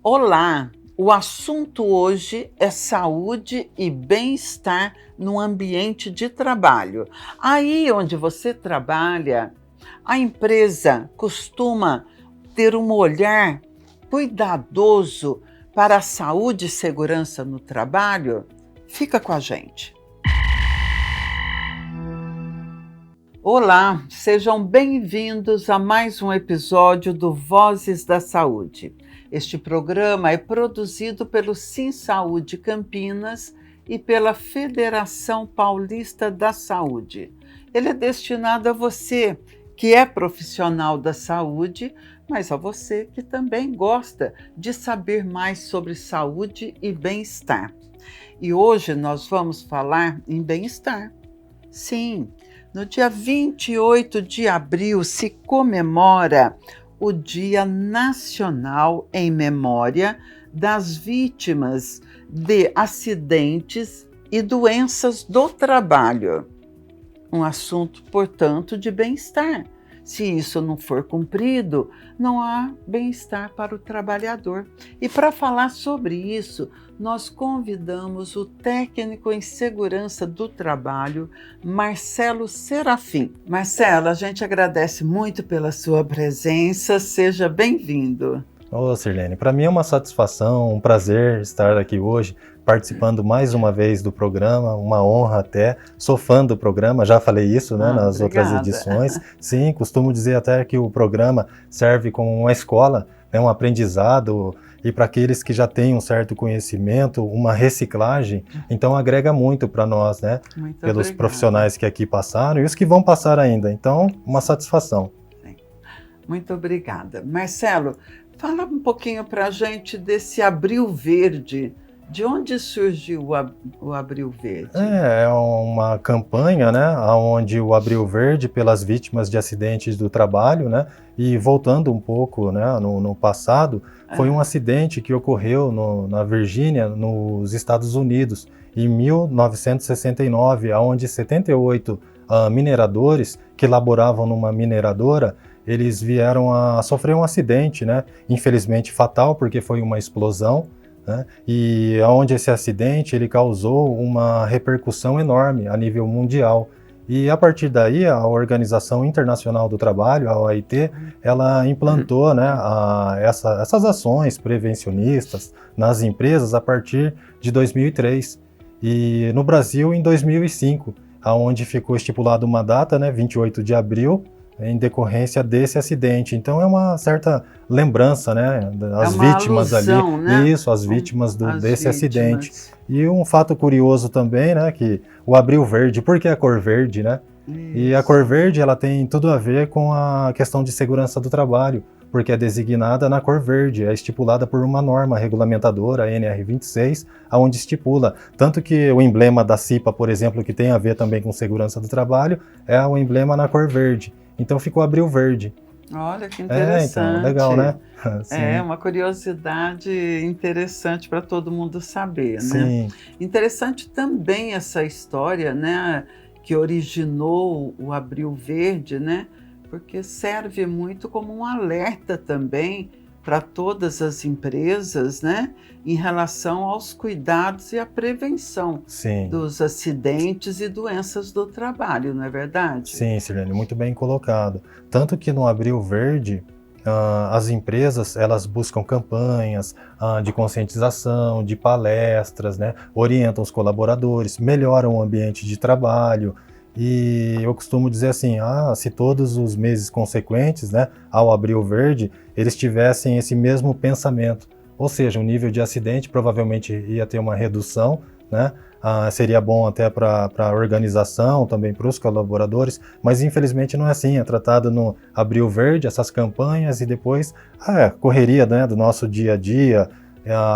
Olá! O assunto hoje é saúde e bem-estar no ambiente de trabalho. Aí onde você trabalha, a empresa costuma ter um olhar cuidadoso para a saúde e segurança no trabalho? Fica com a gente. Olá, sejam bem-vindos a mais um episódio do Vozes da Saúde. Este programa é produzido pelo Sim Saúde Campinas e pela Federação Paulista da Saúde. Ele é destinado a você que é profissional da saúde, mas a você que também gosta de saber mais sobre saúde e bem-estar. E hoje nós vamos falar em bem-estar. Sim, no dia 28 de abril se comemora o Dia Nacional em Memória das Vítimas de Acidentes e Doenças do Trabalho. Um assunto, portanto, de bem-estar. Se isso não for cumprido, não há bem-estar para o trabalhador. E para falar sobre isso, nós convidamos o técnico em segurança do trabalho, Marcelo Serafim. Marcelo, a gente agradece muito pela sua presença, seja bem-vindo. Ô, Sirlene, para mim é uma satisfação, um prazer estar aqui hoje, participando mais uma vez do programa, uma honra até. Sou fã do programa, já falei isso, né, nas outras edições. Sim, costumo dizer até que o programa serve como uma escola, né, um aprendizado, e para aqueles que já têm um certo conhecimento, uma reciclagem, então agrega muito para nós, né, pelos profissionais que aqui passaram e os que vão passar ainda. Então, uma satisfação. Sim. Muito obrigada. Marcelo, fala um pouquinho para a gente desse Abril Verde. De onde surgiu o Abril Verde? É uma campanha, né, onde o Abril Verde pelas vítimas de acidentes do trabalho, né, e voltando um pouco, né, no passado, foi um acidente que ocorreu na Virgínia, nos Estados Unidos, em 1969, onde 78 mineradores que laboravam numa mineradora, eles vieram a sofrer um acidente, né, infelizmente fatal, porque foi uma explosão, né, e onde esse acidente ele causou uma repercussão enorme a nível mundial. E a partir daí, a Organização Internacional do Trabalho, a OIT, ela implantou, né, essas ações prevencionistas nas empresas a partir de 2003. E no Brasil, em 2005, onde ficou estipulada uma data, né, 28 de abril, em decorrência desse acidente. Então é uma certa lembrança, né, das vítimas alusão, ali, né? Isso, as vítimas desse acidente. E um fato curioso também, né, que o Abril Verde, por que a cor verde, né? Isso. E a cor verde, ela tem tudo a ver com a questão de segurança do trabalho, porque é designada na cor verde, é estipulada por uma norma regulamentadora, a NR26, onde estipula, tanto que o emblema da CIPA, por exemplo, que tem a ver também com segurança do trabalho, é o emblema na cor verde. Então ficou Abril Verde. Olha que interessante. Então, legal, né? É uma curiosidade interessante para todo mundo saber, Sim. né? Interessante também essa história, né, que originou o Abril Verde, né? Porque serve muito como um alerta também para todas as empresas, né, em relação aos cuidados e à prevenção dos acidentes e doenças do trabalho, não é verdade? Sim, Sirlene, muito bem colocado. Tanto que no Abril Verde, as empresas elas buscam campanhas de conscientização, de palestras, né, orientam os colaboradores, melhoram o ambiente de trabalho. E eu costumo dizer assim, se todos os meses consequentes, né, ao Abril Verde, eles tivessem esse mesmo pensamento, ou seja, o nível de acidente provavelmente ia ter uma redução, né, seria bom até para a organização, também para os colaboradores, mas infelizmente não é assim, é tratado no Abril Verde, essas campanhas, e depois a correria, né, do nosso dia a dia,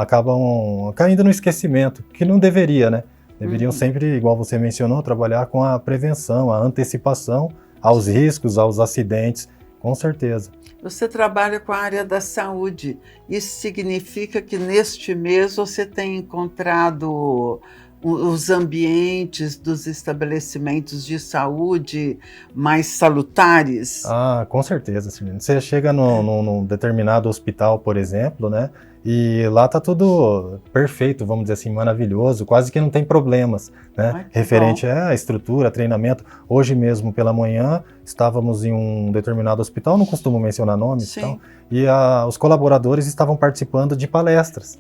acabam caindo no esquecimento, que não deveria, né? Deveriam sempre, igual você mencionou, trabalhar com a prevenção, a antecipação aos riscos, aos acidentes, com certeza. Você trabalha com a área da saúde. Isso significa que neste mês você tem encontrado os ambientes dos estabelecimentos de saúde mais salutares? Com certeza, Silvina. Você chega num determinado hospital, por exemplo, né? E lá tá tudo perfeito, vamos dizer assim, maravilhoso, quase que não tem problemas, né? Ai, Referente à estrutura, treinamento. Hoje mesmo pela manhã estávamos em um determinado hospital, não costumo mencionar nomes e tal, e os colaboradores estavam participando de palestras.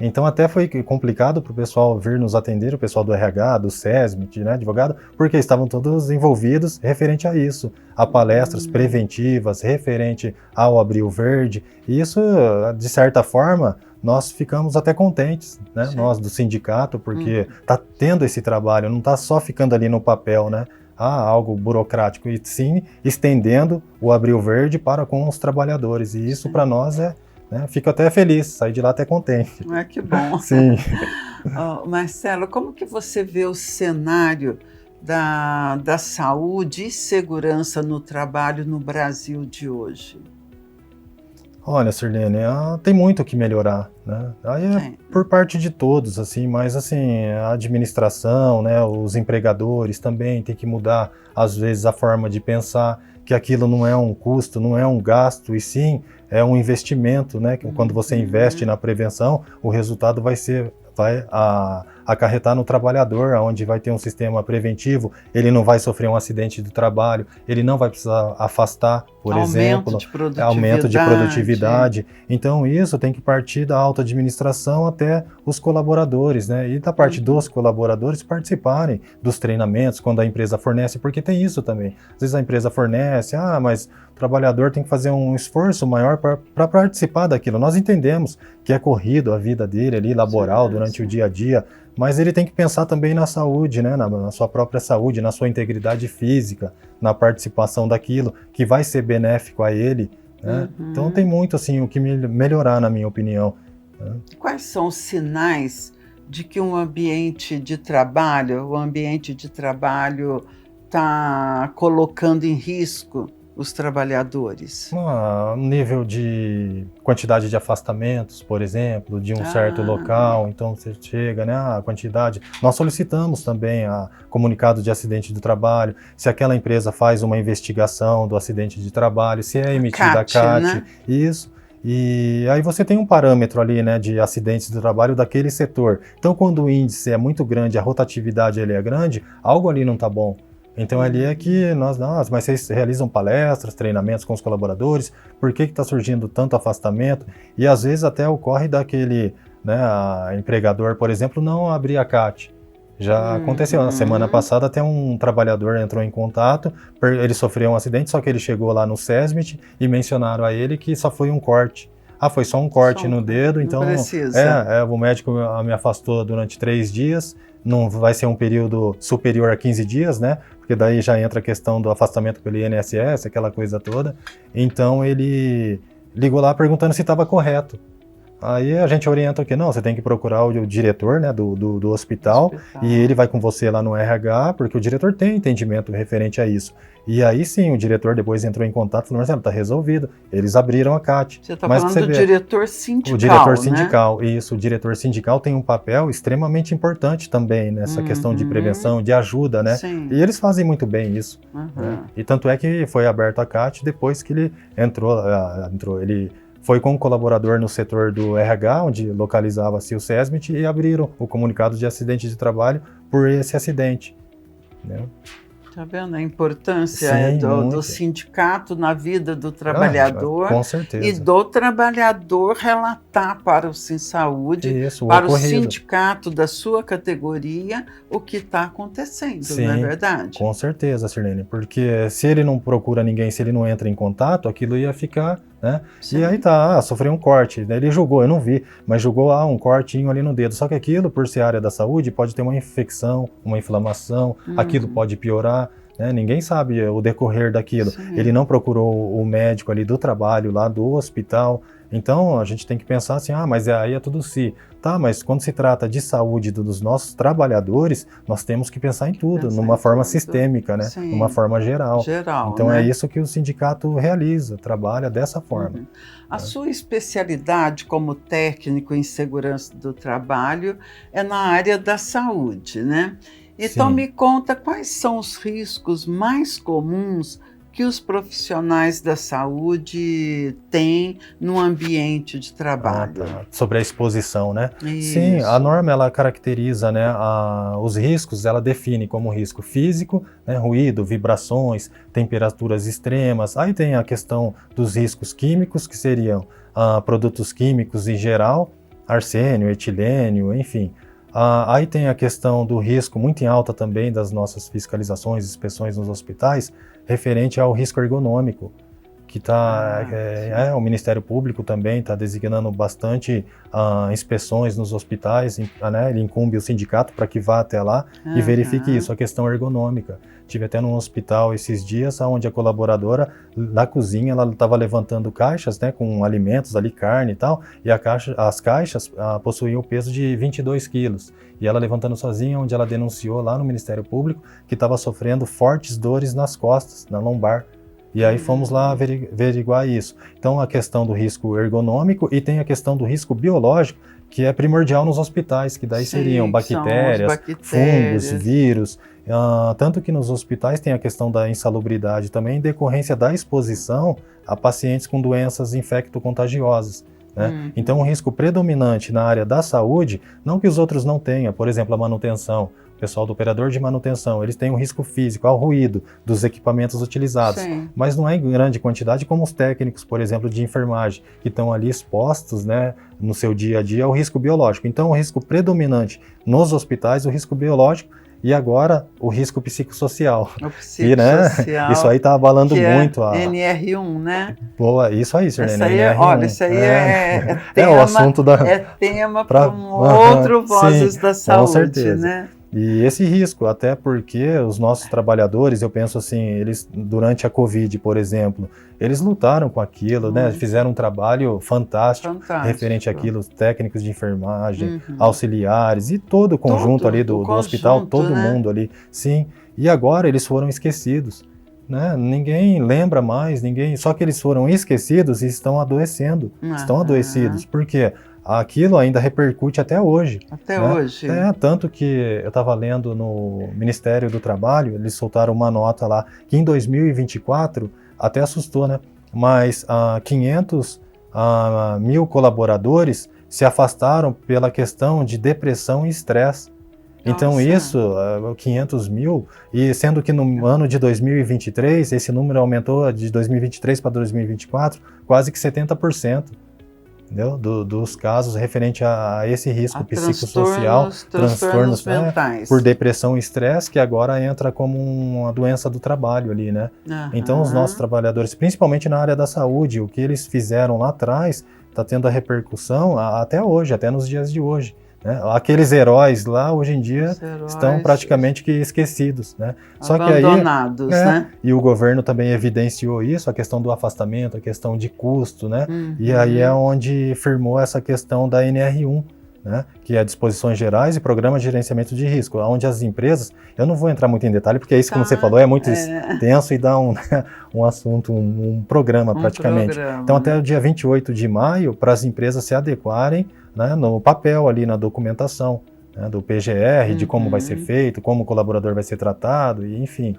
Então até foi complicado para o pessoal vir nos atender, o pessoal do RH, do SESMIT, né, advogado, porque estavam todos envolvidos referente a isso, a palestras preventivas, referente ao Abril Verde, e isso, de certa forma, nós ficamos até contentes, né, nós do sindicato, porque está tendo esse trabalho, não está só ficando ali no papel, né, algo burocrático, e sim estendendo o Abril Verde para com os trabalhadores, e isso para nós fico até feliz, saí de lá até contente. Que bom. Sim. Marcelo, como que você vê o cenário da saúde e segurança no trabalho no Brasil de hoje? Olha, Sirlene, tem muito o que melhorar, né? Aí por parte de todos, assim, mas assim, a administração, né, os empregadores também tem que mudar, às vezes, a forma de pensar que aquilo não é um custo, não é um gasto, e sim é um investimento, né? Que quando você investe na prevenção, o resultado vai acarretar no trabalhador, onde vai ter um sistema preventivo, ele não vai sofrer um acidente do trabalho, ele não vai precisar afastar, por exemplo, aumento de produtividade. Então isso tem que partir da alta administração até os colaboradores, né? E da parte dos colaboradores participarem dos treinamentos quando a empresa fornece, porque tem isso também. Às vezes a empresa fornece, mas o trabalhador tem que fazer um esforço maior para participar daquilo. Nós entendemos que é corrido a vida dele ali, laboral, durante o dia a dia, mas ele tem que pensar também na saúde, né? Na sua própria saúde, na sua integridade física, na participação daquilo que vai ser benéfico a ele, né? Então tem muito assim o que melhorar, na minha opinião. Quais são os sinais de que o ambiente de trabalho está colocando em risco os trabalhadores? Nível de quantidade de afastamentos, por exemplo, de um certo local, então você chega, né, a quantidade. Nós solicitamos também comunicado de acidente do trabalho, se aquela empresa faz uma investigação do acidente de trabalho, se é emitida a CAT, né? Isso. E aí você tem um parâmetro ali, né, de acidentes do trabalho daquele setor. Então, quando o índice é muito grande, a rotatividade ele é grande, algo ali não está bom. Então ali é que mas vocês realizam palestras, treinamentos com os colaboradores, por que está surgindo tanto afastamento? E às vezes até ocorre daquele, né, empregador, por exemplo, não abrir a CAT. Já aconteceu, na semana passada até um trabalhador entrou em contato, ele sofreu um acidente, só que ele chegou lá no SESMIT e mencionaram a ele que só foi um corte. Foi só um corte no dedo, então o médico me afastou durante 3 dias, não vai ser um período superior a 15 dias, né? Porque daí já entra a questão do afastamento pelo INSS, aquela coisa toda. Então ele ligou lá perguntando se estava correto. Aí a gente orienta que não, você tem que procurar o diretor, né, do hospital, e ele vai com você lá no RH, porque o diretor tem entendimento referente a isso. E aí sim, o diretor depois entrou em contato e falou, Marcelo, está resolvido. Eles abriram a CAT. Você está falando do diretor sindical, o diretor sindical, isso. O diretor sindical tem um papel extremamente importante também nessa questão de prevenção, de ajuda, né? Sim. E eles fazem muito bem isso. Né? E tanto é que foi aberto a CAT depois que ele ele foi com um colaborador no setor do RH, onde localizava-se o SESMIT, e abriram o comunicado de acidente de trabalho por esse acidente. Né? Está vendo a importância do sindicato na vida do trabalhador? Com certeza. E do trabalhador relatar para o SimSaúde, para o sindicato da sua categoria, o que está acontecendo, não é verdade? Com certeza, Sirlene, porque se ele não procura ninguém, se ele não entra em contato, aquilo ia ficar, né? E aí sofreu um corte, né? Ele julgou, eu não vi, mas julgou um cortinho ali no dedo, só que aquilo, por ser área da saúde, pode ter uma infecção, uma inflamação, aquilo pode piorar, né? Ninguém sabe o decorrer daquilo. Ele não procurou o médico ali do trabalho, lá do hospital, então a gente tem que pensar assim, mas aí é tudo mas quando se trata de saúde dos nossos trabalhadores, nós temos que pensar em tudo, numa forma sistêmica, né? Numa forma geral. Então né? É isso que o sindicato realiza, trabalha dessa forma. A sua especialidade como técnico em segurança do trabalho é na área da saúde, né? Então me conta quais são os riscos mais comuns que os profissionais da saúde têm no ambiente de trabalho. Sobre a exposição, né? Isso. Sim, a norma ela caracteriza, né, os riscos, ela define como risco físico, né, ruído, vibrações, temperaturas extremas. Aí tem a questão dos riscos químicos, que seriam produtos químicos em geral, arsênio, etilênio, enfim. Aí tem a questão do risco muito em alta também das nossas fiscalizações, inspeções nos hospitais, referente ao risco ergonômico, que o Ministério Público também está designando bastante inspeções nos hospitais, né, ele incumbe o sindicato para que vá até lá e verifique isso, a questão ergonômica. Tive até num hospital esses dias, onde a colaboradora, na cozinha, ela estava levantando caixas, né, com alimentos ali, carne e tal, e as caixas possuíam o peso de 22 quilos. E ela levantando sozinha, onde ela denunciou lá no Ministério Público que estava sofrendo fortes dores nas costas, na lombar. E aí fomos lá averiguar isso. Então a questão do risco ergonômico e tem a questão do risco biológico, que é primordial nos hospitais, que daí seriam bactérias, fungos, vírus. Tanto que nos hospitais tem a questão da insalubridade também, em decorrência da exposição a pacientes com doenças infecto-contagiosas. Né? Então o risco predominante na área da saúde, não que os outros não tenham, por exemplo, a manutenção, o pessoal do operador de manutenção, eles têm um risco físico ao ruído dos equipamentos utilizados, mas não é em grande quantidade como os técnicos, por exemplo, de enfermagem, que estão ali expostos, né, no seu dia a dia ao risco biológico. Então o risco predominante nos hospitais, o risco biológico, e agora o risco psicossocial. O psicossocial. E, né, isso aí está abalando muito a NR1, né? Boa, isso aí, Sirlene. Olha, isso aí é tema, o assunto tema para um outro Vozes da Saúde, com certeza. Né? E esse risco, até porque os nossos trabalhadores, eu penso assim, eles durante a Covid, por exemplo, eles lutaram com aquilo, né? Fizeram um trabalho fantástico referente àquilo, técnicos de enfermagem, auxiliares e todo o conjunto ali do hospital, todo mundo ali, sim. E agora eles foram esquecidos, né? Ninguém lembra mais, só que eles foram esquecidos e estão adoecendo, estão adoecidos. Por quê? Aquilo ainda repercute até hoje. Até hoje. Tanto que eu estava lendo no Ministério do Trabalho, eles soltaram uma nota lá, que em 2024, até assustou, né? Mas 500 mil colaboradores se afastaram pela questão de depressão e estresse. Então isso, 500 mil, e sendo que no ano de 2023, esse número aumentou de 2023 para 2024, quase que 70%. Entendeu? Dos casos referente a esse risco psicossocial, transtornos mentais, por depressão e estresse, que agora entra como uma doença do trabalho ali, né? Então os nossos trabalhadores, principalmente na área da saúde, o que eles fizeram lá atrás está tendo a repercussão até hoje, até nos dias de hoje. Né? Aqueles heróis lá, hoje em dia, estão praticamente que esquecidos. Né? Só abandonados, né? E o governo também evidenciou isso, a questão do afastamento, a questão de custo, né? E aí é onde firmou essa questão da NR1, né? Que é Disposições Gerais e Programa de Gerenciamento de Risco, onde as empresas, eu não vou entrar muito em detalhe, porque isso, como você falou, é muito extenso e dá um assunto, um programa praticamente. Então, até o dia 28 de maio, para as empresas se adequarem, né, no papel ali, na documentação, né, do PGR, de como vai ser feito, como o colaborador vai ser tratado, e enfim.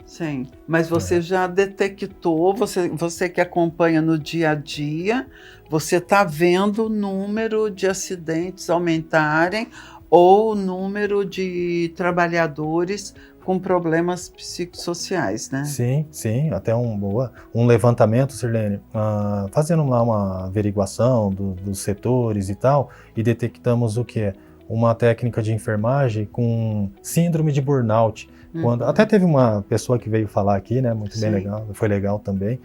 Sim, mas você já detectou, você que acompanha no dia a dia, você está vendo o número de acidentes aumentarem ou o número de trabalhadores com problemas psicossociais, né? Sim, até um levantamento, Sirlene, fazendo lá uma averiguação dos setores e tal, e detectamos o quê? Uma técnica de enfermagem com síndrome de burnout. Até teve uma pessoa que veio falar aqui, né, muito bem legal, foi legal também,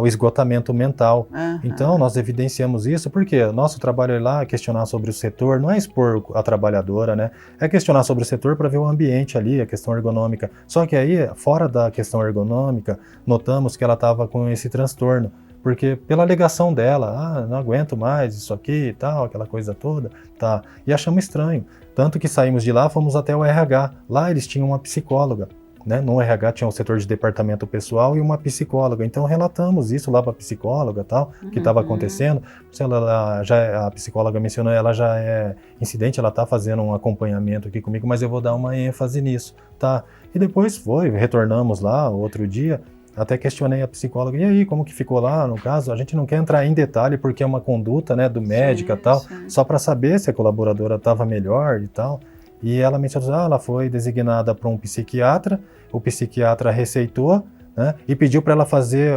o esgotamento mental. Então, nós evidenciamos isso porque o nosso trabalho é lá questionar sobre o setor, não é expor a trabalhadora, né, é questionar sobre o setor para ver o ambiente ali, a questão ergonômica. Só que aí, fora da questão ergonômica, notamos que ela estava com esse transtorno. Porque pela alegação dela, não aguento mais isso aqui e tal, aquela coisa toda, tá. E achamos estranho. Tanto que saímos de lá, fomos até o RH. Lá eles tinham uma psicóloga, né? No RH tinha um setor de departamento pessoal e uma psicóloga. Então relatamos isso lá para a psicóloga, tal, que estava acontecendo. A psicóloga mencionou, ela já é incidente, ela está fazendo um acompanhamento aqui comigo, mas eu vou dar uma ênfase nisso, tá? E depois retornamos lá outro dia. Até questionei a psicóloga, e aí, como que ficou lá, no caso? A gente não quer entrar em detalhe porque é uma conduta, né, do médico e tal, só para saber se a colaboradora estava melhor e tal. E ela mencionou, ela foi designada para um psiquiatra, o psiquiatra receitou, né, e pediu para ela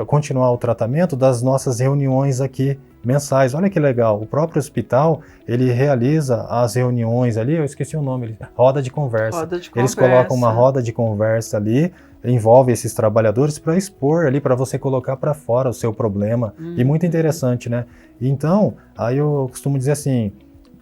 continuar o tratamento das nossas reuniões aqui mensais. Olha que legal, o próprio hospital, ele realiza as reuniões ali, eu esqueci o nome, roda de conversa. Roda de Eles conversa. colocam uma roda de conversa ali, envolve esses trabalhadores para expor ali, para você colocar para fora o seu problema. E muito interessante, né? Então, aí eu costumo dizer assim,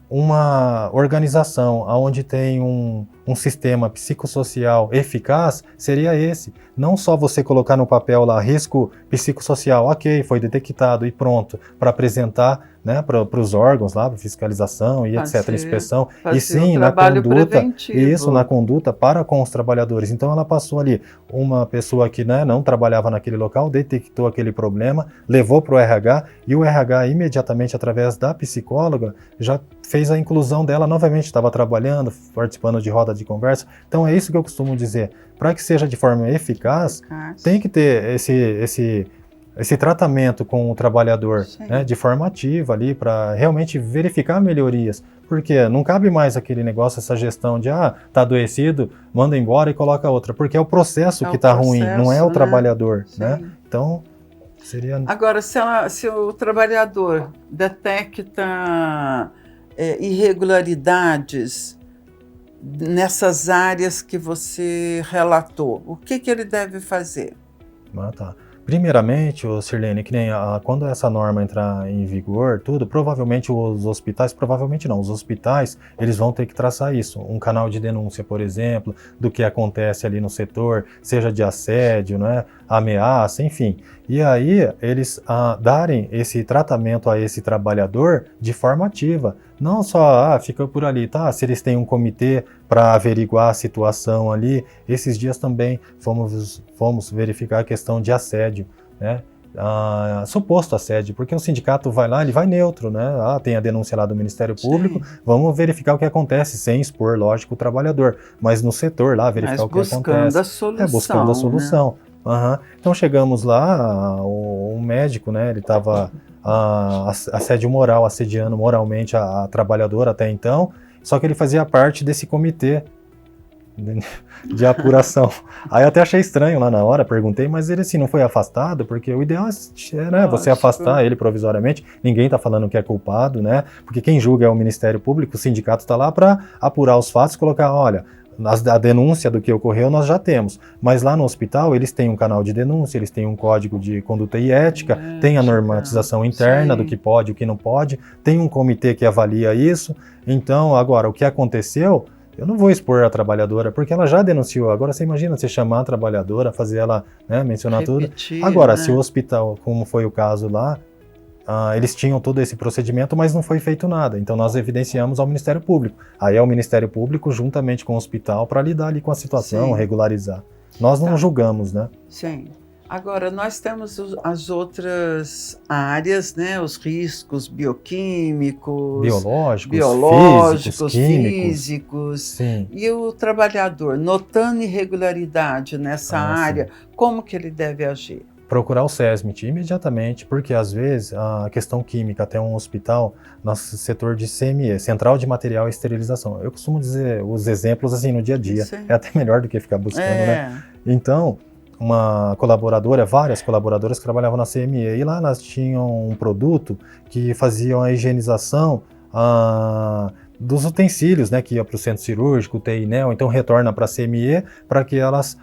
uma organização onde tem um sistema psicossocial eficaz seria esse. Não só você colocar no papel lá risco psicossocial, ok, foi detectado e pronto, para apresentar, né, para os órgãos lá, para fiscalização e etc, inspeção, e sim na conduta, isso na conduta para com os trabalhadores. Então ela passou ali uma pessoa que, né, não trabalhava naquele local, detectou aquele problema, levou para o RH e o RH imediatamente através da psicóloga já fez a inclusão dela novamente, estava trabalhando, participando de roda de conversa. Então é isso que eu costumo dizer, para que seja de forma eficaz, tem que ter esse tratamento com o trabalhador, né, de forma ativa ali, para realmente verificar melhorias, porque não cabe mais aquele negócio, essa gestão de, tá adoecido, manda embora e coloca outra, porque é o processo que está ruim, não é o trabalhador, né? Então, seria... Agora, se o trabalhador detecta irregularidades nessas áreas que você relatou, o que ele deve fazer? Tá. Primeiramente, Sirlene, que nem quando essa norma entrar em vigor, provavelmente os hospitais, os hospitais, eles vão ter que traçar isso, um canal de denúncia, por exemplo, do que acontece ali no setor, seja de assédio, né, ameaça, enfim. E aí, eles darem esse tratamento a esse trabalhador de forma ativa, não só, fica por ali, tá? Se eles têm um comitê para averiguar a situação ali, esses dias também fomos verificar a questão de assédio, né? Suposto assédio, porque o sindicato vai lá, ele vai neutro, né? Tem a denúncia lá do Ministério Público, vamos verificar o que acontece, sem expor, lógico, o trabalhador, mas no setor lá, verificar o que acontece. Buscando a solução. Buscando a solução. Né? Então chegamos lá, o médico, né, ele estava assédio moral, assediando moralmente a trabalhadora até então, só que ele fazia parte desse comitê de apuração. Aí até achei estranho lá na hora, perguntei, mas ele assim não foi afastado, porque o ideal é, né, você afastar ele provisoriamente, ninguém está falando que é culpado, né, porque quem julga é o Ministério Público, o sindicato está lá para apurar os fatos, colocar, olha, a denúncia do que ocorreu nós já temos, mas lá no hospital eles têm um canal de denúncia, eles têm um código de conduta e ética, tem a normatização interna do que pode e o que não pode, tem um comitê que avalia isso. Então agora o que aconteceu, eu não vou expor a trabalhadora, porque ela já denunciou. Agora você imagina você chamar a trabalhadora, fazer ela, né, mencionar repetir, tudo. Agora, né? Se o hospital, como foi o caso lá, eles tinham todo esse procedimento, mas não foi feito nada. Então nós evidenciamos ao Ministério Público. Aí é o Ministério Público juntamente com o hospital para lidar ali com a situação, regularizar. Nós não julgamos, né? Sim. Agora, nós temos as outras áreas, né? Os riscos bioquímicos, biológicos, físicos. Sim. E o trabalhador, notando irregularidade nessa área, como que ele deve agir? Procurar o SESMIT imediatamente, porque às vezes a questão química, até um hospital, nosso setor de CME, Central de Material e Esterilização. Eu costumo dizer os exemplos assim no dia a dia, é até melhor do que ficar buscando, né? Então, várias colaboradoras que trabalhavam na CME, e lá elas tinham um produto que fazia a higienização dos utensílios, né, que ia para o centro cirúrgico, UTI, NEL, então retorna para a CME para que elas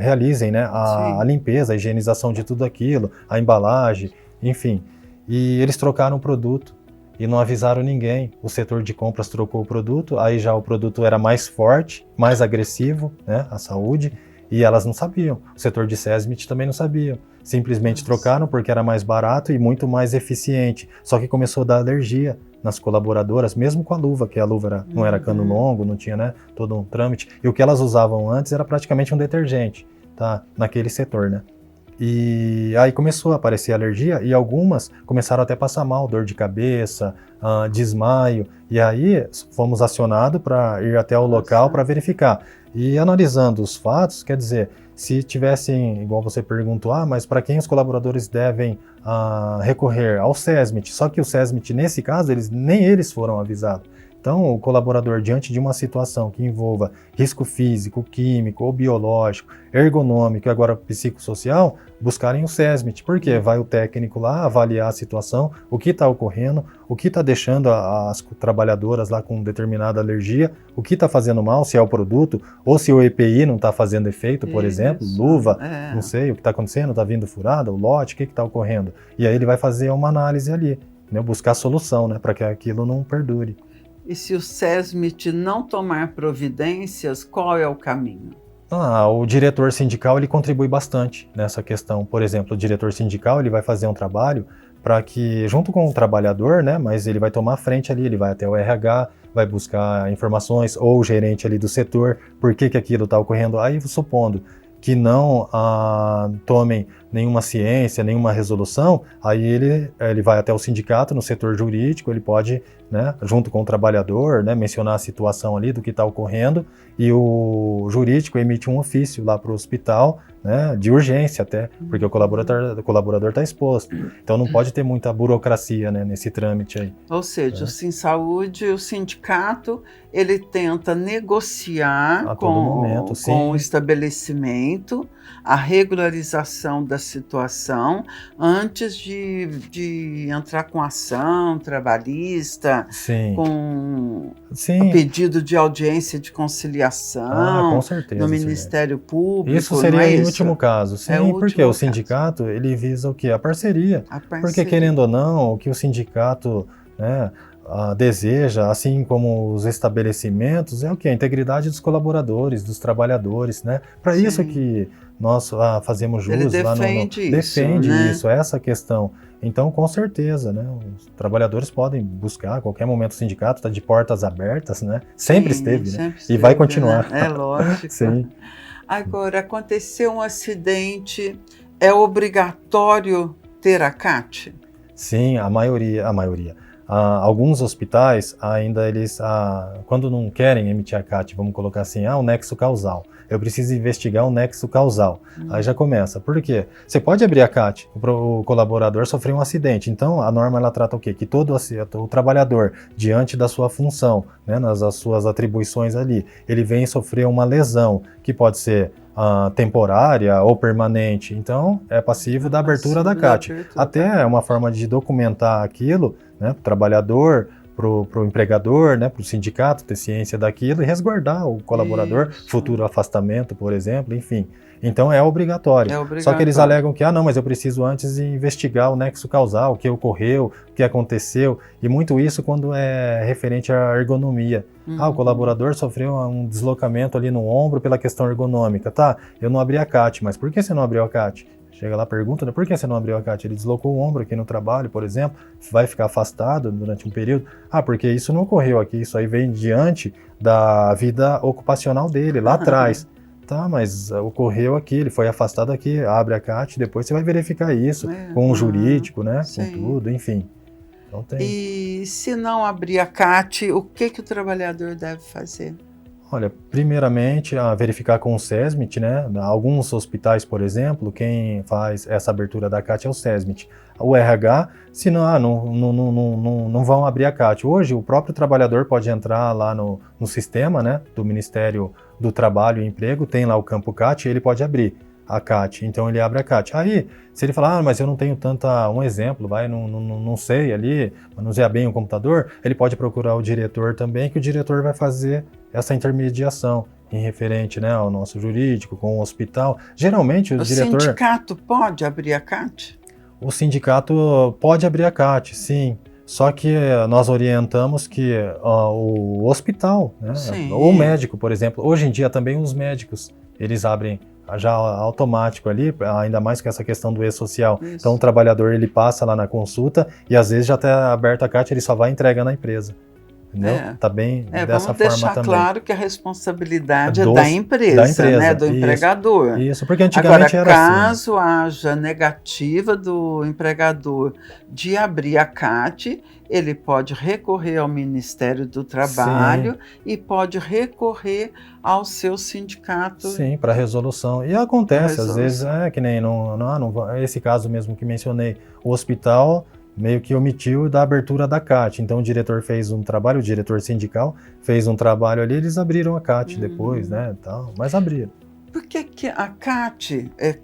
realizem, né, a limpeza, a higienização de tudo aquilo, a embalagem, enfim. E eles trocaram o produto e não avisaram ninguém. O setor de compras trocou o produto, aí já o produto era mais forte, mais agressivo, né, à saúde, e elas não sabiam. O setor de SESMIT também não sabia. Simplesmente trocaram porque era mais barato e muito mais eficiente. Só que começou a dar alergia nas colaboradoras, mesmo com a luva, que a luva não era cano longo, não tinha, né, todo um trâmite. E o que elas usavam antes era praticamente um detergente, tá, naquele setor, né. E aí começou a aparecer alergia e algumas começaram até a passar mal, dor de cabeça, desmaio. E aí fomos acionados para ir até o local para verificar. E analisando os fatos, quer dizer, se tivessem, igual você perguntou, mas para quem os colaboradores devem recorrer? Ao SESMIT, só que o SESMIT, nesse caso, nem eles foram avisados. Então, o colaborador, diante de uma situação que envolva risco físico, químico ou biológico, ergonômico e agora psicossocial, buscarem o SESMIT. Por quê? Vai o técnico lá avaliar a situação, o que está ocorrendo, o que está deixando as trabalhadoras lá com determinada alergia, o que está fazendo mal, se é o produto, ou se o EPI não está fazendo efeito, por exemplo, luva, não sei o que está acontecendo, está vindo furada, o lote, o que está ocorrendo. E aí ele vai fazer uma análise ali, né, buscar solução, né, para que aquilo não perdure. E se o SESMIT não tomar providências, qual é o caminho? O diretor sindical ele contribui bastante nessa questão. Por exemplo, o diretor sindical ele vai fazer um trabalho para que, junto com o trabalhador, né, mas ele vai tomar a frente ali, ele vai até o RH, vai buscar informações, ou o gerente ali do setor, por que aquilo está ocorrendo. Aí, supondo que não tomem nenhuma ciência, nenhuma resolução, aí ele vai até o sindicato, no setor jurídico, ele pode, né, junto com o trabalhador, né, mencionar a situação ali do que está ocorrendo, e o jurídico emite um ofício lá para o hospital, né, de urgência até, porque o colaborador está exposto. Então não pode ter muita burocracia, né, nesse trâmite aí. Ou seja, o SimSaúde, o sindicato, ele tenta negociar com o estabelecimento a regularização da situação antes de entrar com ação trabalhista, com pedido de audiência de conciliação com certeza, no Ministério Público. Isso seria em último caso, sim, porque o sindicato ele visa o quê? A parceria. Porque querendo ou não, o que o sindicato, né, deseja, assim como os estabelecimentos, é o quê? A integridade dos colaboradores, dos trabalhadores, né? Para isso que nós fazemos jus. Ele defende isso, essa questão. Então, com certeza, né? Os trabalhadores podem buscar, a qualquer momento o sindicato está de portas abertas, né? Sempre esteve, né? E vai continuar. Né? É lógico. Sim. Agora, aconteceu um acidente, é obrigatório ter a CAT? Sim, a maioria. Alguns hospitais ainda quando não querem emitir a CAT, vamos colocar assim, o nexo causal. Eu preciso investigar o nexo causal. Aí já começa. Por quê? Você pode abrir a CAT, o colaborador sofreu um acidente. Então, a norma ela trata o quê? Que todo o trabalhador, diante da sua função, né, nas suas atribuições ali, ele vem sofrer uma lesão, que pode ser temporária ou permanente. Então, é passivo da abertura da CAT. Até é uma forma de documentar aquilo, né, para o trabalhador, para o empregador, né, para o sindicato ter ciência daquilo e resguardar o colaborador, futuro afastamento, por exemplo, enfim. Então é obrigatório. Só que eles alegam que, não, mas eu preciso antes investigar o nexo causal, o que ocorreu, o que aconteceu, e muito isso quando é referente à ergonomia. O colaborador sofreu um deslocamento ali no ombro pela questão ergonômica. Tá, eu não abri a CAT, mas por que você não abriu a CAT? Chega lá, pergunta, né, por que você não abriu a CAT? Ele deslocou o ombro aqui no trabalho, por exemplo, vai ficar afastado durante um período. Porque isso não ocorreu aqui, isso aí vem diante da vida ocupacional dele, lá atrás. Tá, mas ocorreu aqui, ele foi afastado aqui, abre a CAT, depois você vai verificar isso com o jurídico, né, com tudo, enfim. Então, E se não abrir a CAT, o que o trabalhador deve fazer? Olha, primeiramente, verificar com o SESMIT, né? Alguns hospitais, por exemplo, quem faz essa abertura da CAT é o SESMIT. O RH, se não vão abrir a CAT. Hoje, o próprio trabalhador pode entrar lá no sistema, né, do Ministério do Trabalho e Emprego, tem lá o campo CAT, e ele pode abrir a CAT, então ele abre a CAT. Aí, se ele falar, mas eu não tenho um exemplo, não sei ali, manusear bem o computador, ele pode procurar o diretor também, que o diretor vai fazer essa intermediação em referente, né, ao nosso jurídico, com o hospital. Geralmente, o diretor... O sindicato pode abrir a CAT? O sindicato pode abrir a CAT, sim. Só que nós orientamos que o hospital, né, ou o médico, por exemplo, hoje em dia também os médicos, eles abrem já automático ali, ainda mais com essa questão do e-social. Então o trabalhador ele passa lá na consulta e às vezes já está aberta a CAT, ele só vai entregar na empresa. entendeu? Tá bem dessa vamos forma deixar também. claro que a responsabilidade é da empresa, né, do isso, empregador. Isso, porque antigamente Agora, era assim. caso haja negativa do empregador de abrir a CAT, ele pode recorrer ao Ministério do Trabalho e pode recorrer ao seu sindicato. Sim, para resolução. E acontece, às vezes, que nem esse caso mesmo que mencionei, o hospital meio que omitiu da abertura da CAT. Então o diretor fez um trabalho, o diretor sindical fez um trabalho ali, eles abriram a CAT depois, né, tal, mas abriram. Por que a CAT é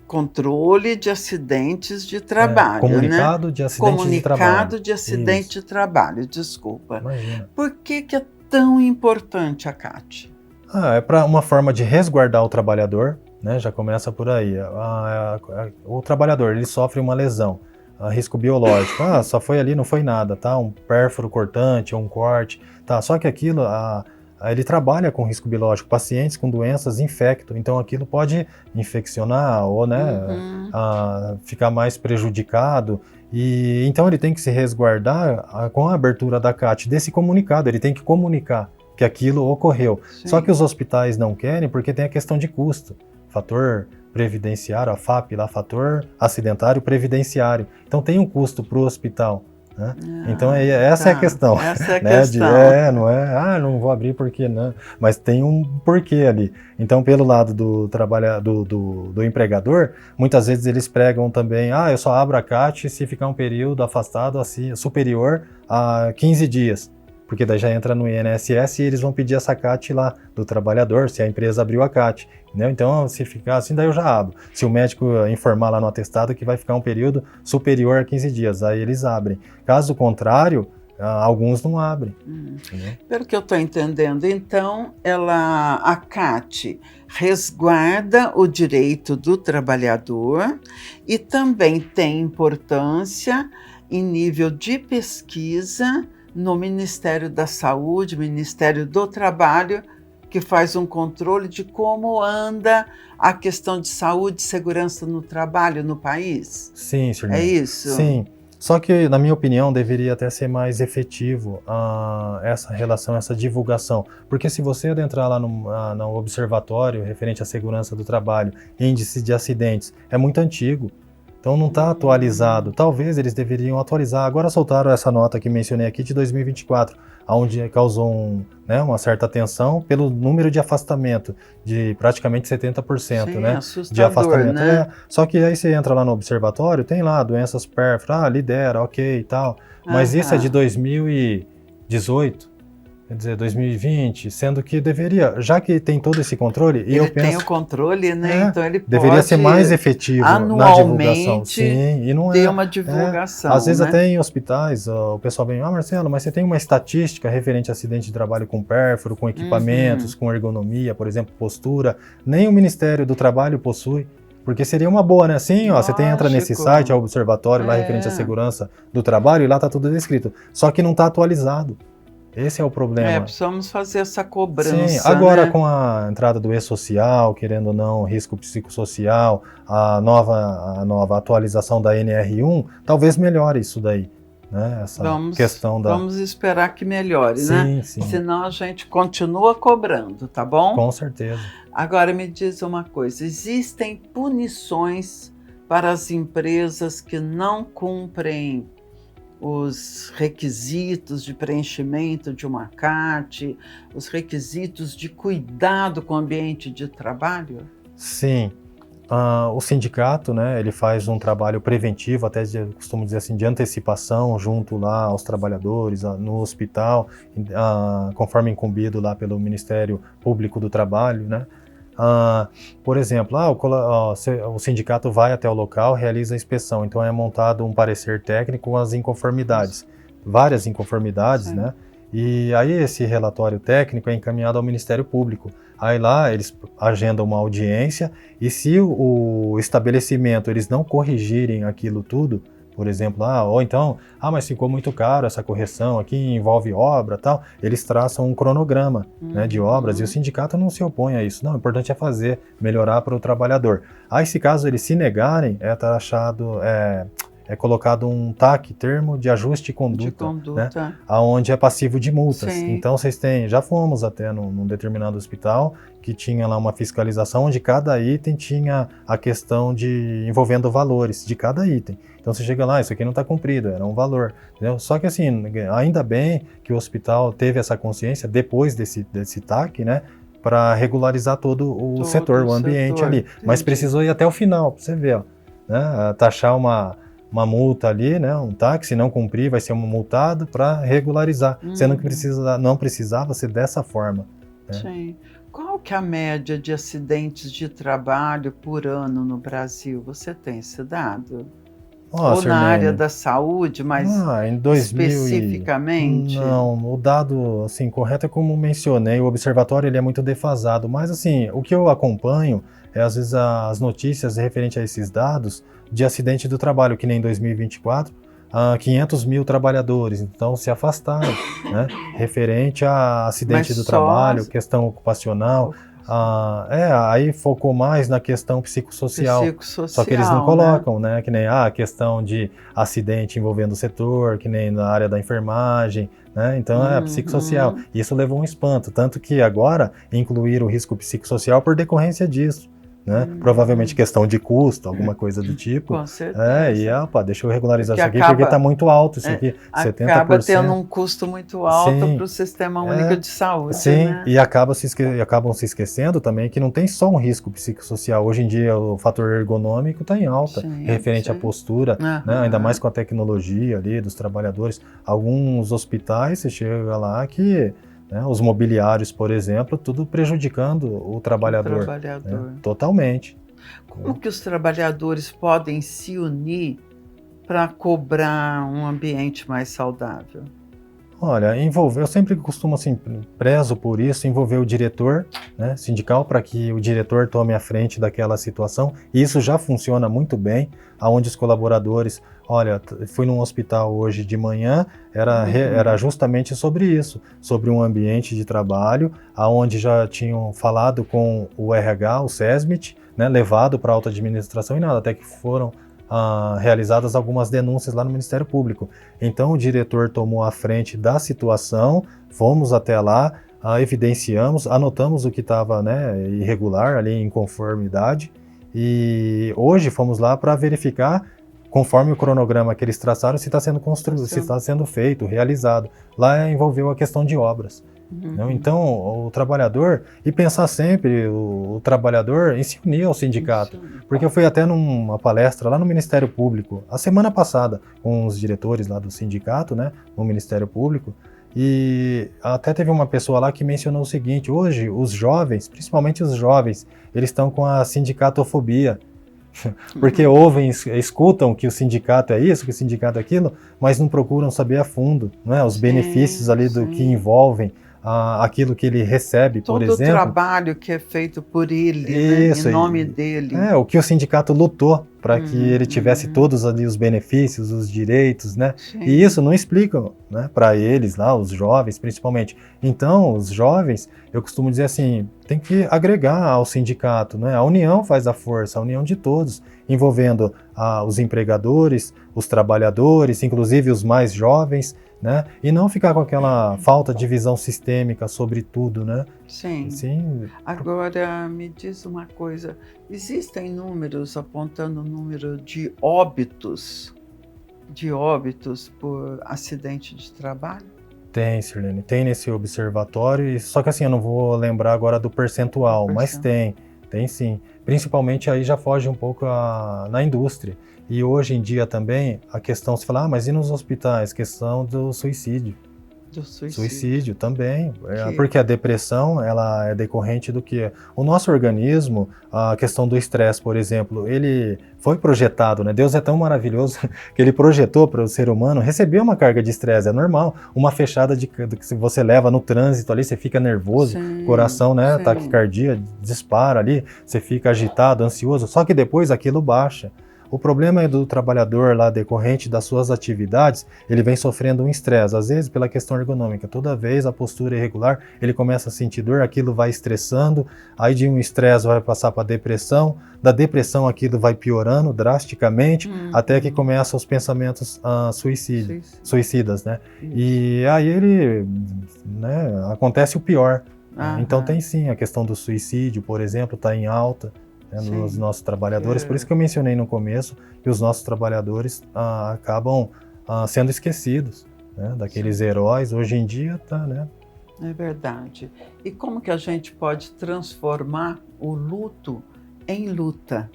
controle de acidentes de trabalho, comunicado, né? De acidentes de trabalho. Comunicado de acidente de trabalho, desculpa. Imagina. Por que é tão importante a CAT? É para uma forma de resguardar o trabalhador, né? Já começa por aí. O trabalhador, ele sofre uma lesão, risco biológico. Só foi ali, não foi nada, tá? Um pérfuro cortante, um corte, tá? Só que aquilo, ele trabalha com risco biológico, pacientes com doenças infectam, então aquilo pode infeccionar ou, né, ficar mais prejudicado. E então ele tem que se resguardar com a abertura da CAT desse comunicado, ele tem que comunicar que aquilo ocorreu. Sim. Só que os hospitais não querem porque tem a questão de custo, fator previdenciário, a FAP lá, fator acidentário previdenciário. Então tem um custo para o hospital. Né? Então essa é a questão. Essa é a né? questão. Não é, não vou abrir porque não. Mas tem um porquê ali. Então, pelo lado do empregador, muitas vezes eles pregam também, eu só abro a CAT se ficar um período afastado assim, superior a 15 dias. Porque daí já entra no INSS e eles vão pedir essa CAT lá do trabalhador, se a empresa abriu a CAT. Entendeu? Então, se ficar assim, daí eu já abro. Se o médico informar lá no atestado que vai ficar um período superior a 15 dias, aí eles abrem. Caso contrário, alguns não abrem. Pelo que eu estou entendendo, então, a CAT resguarda o direito do trabalhador e também tem importância em nível de pesquisa no Ministério da Saúde, Ministério do Trabalho, que faz um controle de como anda a questão de saúde e segurança no trabalho no país? Sim, senhor. É isso? Sim. Só que, na minha opinião, deveria até ser mais efetivo essa relação, essa divulgação. Porque se você adentrar lá no observatório referente à segurança do trabalho, índice de acidentes, é muito antigo. Então não está atualizado. Talvez eles deveriam atualizar. Agora soltaram essa nota que mencionei aqui de 2024, onde causou uma certa tensão pelo número de afastamento, de praticamente 70%. Sim, né? Assustador, de afastamento. Né? Só que aí você entra lá no observatório, tem lá doenças pérfidas, lidera, ok e tal. Mas isso é de 2018. Quer dizer, 2020, sendo que deveria, já que tem todo esse controle, ele tem o controle, né? Então ele deveria ser mais efetivo na divulgação. Sim, e não ter uma divulgação. Às vezes até em hospitais, o pessoal vem, Marcelo, mas você tem uma estatística referente a acidente de trabalho com pérfuro, com equipamentos, com ergonomia, por exemplo, postura. Nem o Ministério do Trabalho possui. Porque seria uma boa, né? Assim, você entra nesse site, o observatório lá referente à segurança do trabalho, e lá está tudo descrito. Só que não está atualizado. Esse é o problema. Precisamos fazer essa cobrança. Sim, agora com a entrada do e-social, querendo ou não, risco psicossocial, a nova atualização da NR1, talvez melhore isso daí, né? Essa questão da... Vamos esperar que melhore, né? Sim. Senão a gente continua cobrando, tá bom? Com certeza. Agora me diz uma coisa, existem punições para as empresas que não cumprem os requisitos de preenchimento de uma CAT, os requisitos de cuidado com o ambiente de trabalho? Sim. O sindicato, né, ele faz um trabalho preventivo, até costumo dizer assim, de antecipação junto lá aos trabalhadores, no hospital, conforme incumbido lá pelo Ministério Público do Trabalho, né? Por exemplo, o sindicato vai até o local, realiza a inspeção, então é montado um parecer técnico com as inconformidades, várias inconformidades, né? E aí esse relatório técnico é encaminhado ao Ministério Público. Aí lá eles agendam uma audiência e se o estabelecimento eles não corrigirem aquilo tudo, por exemplo, ou então, mas ficou muito caro essa correção aqui, envolve obra, tal, eles traçam um cronograma, né, de obras e o sindicato não se opõe a isso. Não, o importante é fazer, melhorar para o trabalhador. Aí, se caso eles se negarem, é taxado, é colocado um TAC, termo de ajuste de conduta, né, onde é passivo de multas. Sim. Então vocês têm, já fomos até num determinado hospital que tinha lá uma fiscalização onde cada item tinha a questão de envolvendo valores de cada item. Então você chega lá, isso aqui não está cumprido, era um valor, entendeu? Só que assim, ainda bem que o hospital teve essa consciência depois desse TAC, né, para regularizar todo o setor, o ambiente ali. Entendi. Mas precisou ir até o final, para você ver, ó, né, taxar uma multa ali, né, um TAC, se não cumprir vai ser multado para regularizar, sendo que não precisava ser dessa forma. Né? Sim. Qual que é a média de acidentes de trabalho por ano no Brasil? Você tem esse dado? Ou na área da saúde, mas especificamente? Não, o dado assim, correto é como mencionei, o observatório ele é muito defasado, mas assim, o que eu acompanho é às vezes as notícias referentes a esses dados de acidente do trabalho, que nem em 2024, 500 mil trabalhadores, então se afastaram, né, referente a acidente do trabalho, questão ocupacional. Aí focou mais na questão psicossocial, só que eles não colocam, né, que nem a questão de acidente envolvendo o setor, que nem na área da enfermagem, né, então é psicossocial. Isso levou um espanto, tanto que agora incluíram o risco psicossocial por decorrência disso. Né? Provavelmente questão de custo, alguma coisa do tipo. Com certeza. Deixa eu regularizar isso aqui, porque está muito alto isso aqui, 70%. Acaba tendo um custo muito alto para o Sistema Único de Saúde. Sim, né? E acabam se esquecendo também que não tem só um risco psicossocial. Hoje em dia o fator ergonômico está em alta, referente à postura, né? Ainda mais com a tecnologia ali dos trabalhadores. Alguns hospitais, você chega lá que... os mobiliários, por exemplo, tudo prejudicando o trabalhador. Né? Totalmente. Como que os trabalhadores podem se unir para cobrar um ambiente mais saudável? Olha, eu sempre costumo, assim, prezo por isso, envolver o diretor, né, sindical, para que o diretor tome a frente daquela situação. E isso já funciona muito bem, onde os colaboradores... Olha, fui num hospital hoje de manhã, era justamente sobre isso, sobre um ambiente de trabalho, onde já tinham falado com o RH, o SESMIT, né, levado para a alta administração e nada, até que foram realizadas algumas denúncias lá no Ministério Público. Então o diretor tomou a frente da situação, fomos até lá, evidenciamos, anotamos o que estava, né, irregular, ali em conformidade, e hoje fomos lá para verificar, conforme o cronograma que eles traçaram, se está sendo construído, se está sendo feito, realizado. Lá envolveu a questão de obras. Então, o trabalhador, e pensar sempre o trabalhador em se unir ao sindicato. Porque eu fui até numa palestra lá no Ministério Público, a semana passada, com os diretores lá do sindicato, né, no Ministério Público, e até teve uma pessoa lá que mencionou o seguinte: hoje os jovens, principalmente os jovens, eles estão com a sindicatofobia. Porque escutam que o sindicato é isso, que o sindicato é aquilo, mas não procuram saber a fundo, né, os benefícios ali do que envolvem aquilo que ele recebe, por exemplo. Todo o trabalho que é feito por ele, né, em nome dele. O que o sindicato lutou para que ele tivesse todos ali os benefícios, os direitos, né? E isso não explicam, né, para eles lá, os jovens principalmente. Então, os jovens, eu costumo dizer assim, tem que agregar ao sindicato, né? A união faz a força, a união de todos, envolvendo os empregadores, os trabalhadores, inclusive os mais jovens, né? E não ficar com aquela falta de visão sistêmica sobre tudo, né? Sim. Agora, me diz uma coisa, existem números apontando o número de óbitos por acidente de trabalho? Tem, Sirlene, tem nesse observatório, só que assim, eu não vou lembrar agora do percentual, mas tem sim. Principalmente aí já foge um pouco na indústria. E hoje em dia também a questão, se fala, mas e nos hospitais? Questão do suicídio. Suicídio também, porque a depressão ela é decorrente do que? O nosso organismo, a questão do estresse, por exemplo, ele foi projetado, né? Deus é tão maravilhoso que ele projetou para o ser humano receber uma carga de estresse, é normal. Uma fechada que você leva no trânsito ali, você fica nervoso, coração, né? Taquicardia, dispara ali, você fica agitado, ansioso, só que depois aquilo baixa. O problema é do trabalhador lá decorrente das suas atividades, ele vem sofrendo um estresse, às vezes pela questão ergonômica. Toda vez a postura é irregular, ele começa a sentir dor, aquilo vai estressando, aí de um estresse vai passar para depressão, da depressão aquilo vai piorando drasticamente, até que começam os pensamentos suicidas, né? E aí ele, né, acontece o pior. Então tem sim a questão do suicídio, por exemplo, está em alta, né, nos nossos trabalhadores. Por isso que eu mencionei no começo que os nossos trabalhadores acabam sendo esquecidos, né, daqueles heróis. Hoje em dia tá, né? É verdade. E como que a gente pode transformar o luto em luta?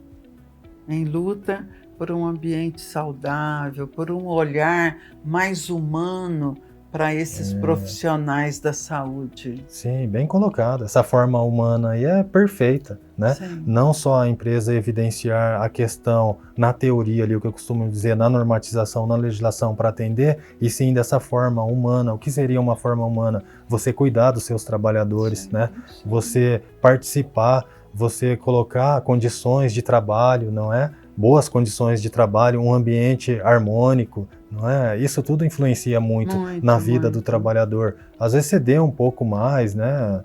Em luta por um ambiente saudável, por um olhar mais humano para esses profissionais da saúde. Sim, bem colocado. Essa forma humana aí é perfeita, né? Sim. Não só a empresa evidenciar a questão na teoria ali, o que eu costumo dizer, na normatização, na legislação para atender, e sim dessa forma humana. O que seria uma forma humana? Você cuidar dos seus trabalhadores, né? Você participar, você colocar condições de trabalho, não é? Boas condições de trabalho, um ambiente harmônico, não é? Isso tudo influencia muito na vida do trabalhador. Às vezes ceder um pouco mais, né?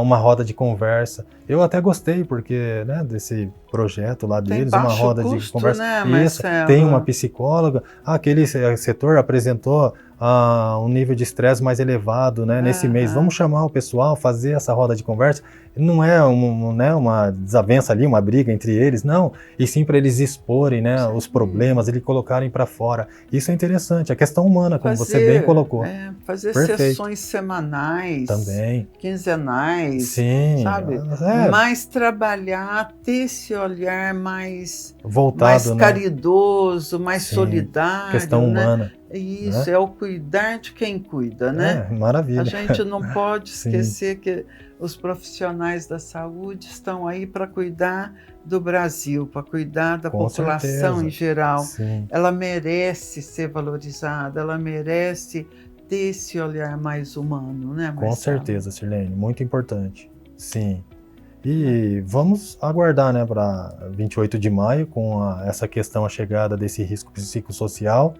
Uma roda de conversa. Eu até gostei, porque, né, desse projeto lá deles, uma roda de conversa. Né, isso, tem uma psicóloga. Aquele setor apresentou um nível de estresse mais elevado, né, nesse mês. Vamos chamar o pessoal, fazer essa roda de conversa. Não é uma desavença ali, uma briga entre eles, não. E sim para eles exporem, né, os problemas, eles colocarem para fora. Isso é interessante. A questão humana, como você bem colocou. Fazer Perfeito. sessões semanais, também, quinzenais, sim, sabe? Mais trabalhar, ter esse olhar mais voltado, mais caridoso, mais solidário. Questão humana. Isso, né? é o cuidar de quem cuida, né? Maravilha. A gente não pode esquecer que os profissionais da saúde estão aí para cuidar do Brasil, para cuidar da população em geral. Sim. Ela merece ser valorizada, ela merece ter esse olhar mais humano, né, Marcelo? Com certeza, Sirlene, muito importante. Sim. E vamos aguardar, né, para 28 de maio, com essa questão, a chegada desse risco psicossocial.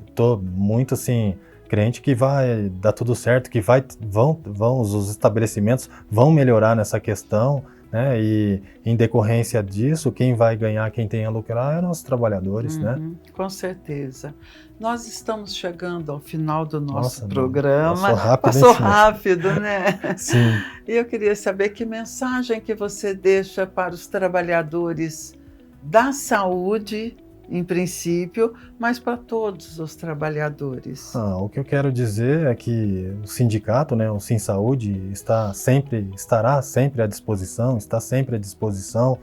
Estou muito, assim, crente que vai dar tudo certo, que os estabelecimentos vão melhorar nessa questão, né, e em decorrência disso, quem vai ganhar, quem tem a lucrar, é nossos trabalhadores, né? Com certeza. Nós estamos chegando ao final do nosso programa. Passou rápido, né? Sim. E eu queria saber que mensagem que você deixa para os trabalhadores da saúde, em princípio, mas para todos os trabalhadores. O que eu quero dizer é que o sindicato, né, o SinSaúde, estará sempre à disposição, está sempre à disposição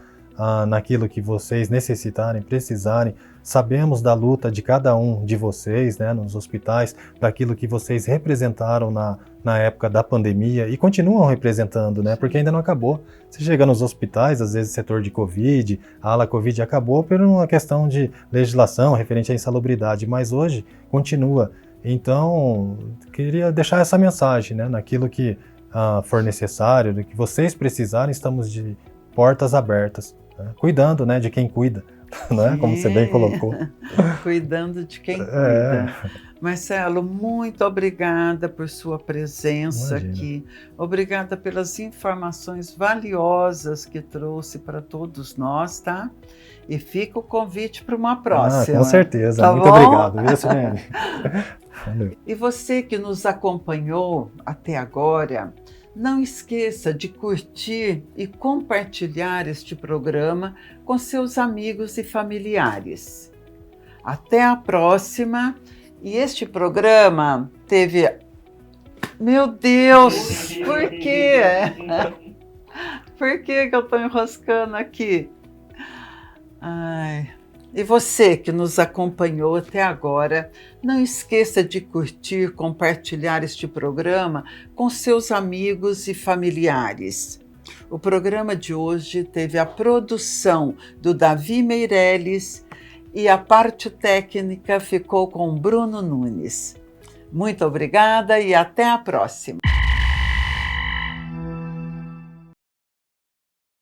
naquilo que vocês necessitarem, precisarem. Sabemos da luta de cada um de vocês, né, nos hospitais, daquilo que vocês representaram na época da pandemia e continuam representando, né, porque ainda não acabou. Você chega nos hospitais, às vezes setor de Covid, a ala Covid acabou por uma questão de legislação referente à insalubridade, mas hoje continua. Então, queria deixar essa mensagem, né, naquilo que for necessário, do que vocês precisarem, estamos de portas abertas, né, cuidando, né, de quem cuida. Não é? Como você bem colocou. Cuidando de quem cuida. Marcelo, muito obrigada por sua presença aqui. Obrigada pelas informações valiosas que trouxe para todos nós, tá? E fica o convite para uma próxima. Com certeza. Tá muito bom? Obrigado, viu, Sirlene? E você que nos acompanhou até agora, não esqueça de curtir e compartilhar este programa com seus amigos e familiares. Até a próxima. E este programa teve... Meu Deus! Por quê? Por que eu estou enroscando aqui? E você que nos acompanhou até agora, não esqueça de curtir, compartilhar este programa com seus amigos e familiares. O programa de hoje teve a produção do Davi Meirelles e a parte técnica ficou com Bruno Nunes. Muito obrigada e até a próxima!